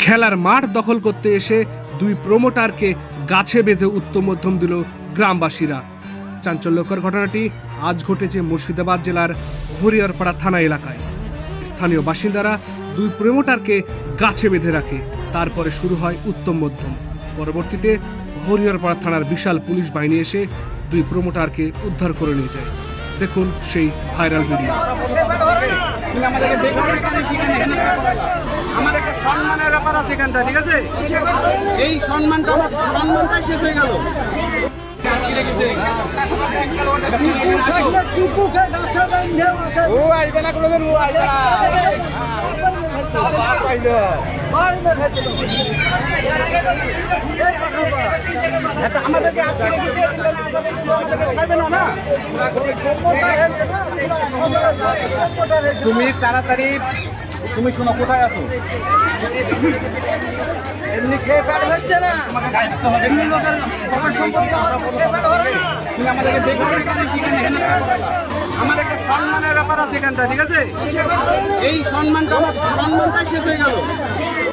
খেলার মাঠ দখল করতে এসে দুই প্রমোটারকে গাছে বেঁধে উত্তম মধ্যম দিল গ্রামবাসীরা। চাঞ্চল্যকর ঘটনাটি আজ ঘটেছে মুর্শিদাবাদ জেলার হরিহরপাড়া থানা এলাকায়। স্থানীয় বাসিন্দারা দুই প্রমোটারকে গাছে বেঁধে রাখে, তারপরে শুরু হয় উত্তম মধ্যম। পরবর্তীতে হরিহরপাড়া থানার বিশাল পুলিশ বাহিনী এসে দুই প্রমোটারকে উদ্ধার করে নিয়ে যায়। দেখুন সেই ভাইরাল ভিডিও। আমার একটা সম্মানের ব্যাপার আছে এখানটা, ঠিক আছে? এই সম্মানটা আমার সম্মানটাই শেষ হয়ে গেল। তুমি তাড়াতাড়ি, তুমি শোনো, কোথায় আছো? এমনি খেয়ে পেট হচ্ছে না, এমনি লোকের সম্পত্তি তুমি আমাদেরকে দেখো। আমার একটা সম্মানের ব্যাপার আছে এখানটা, ঠিক আছে? এই সম্মানটা আমার সম্মানটাই শেষ হয়ে গেল।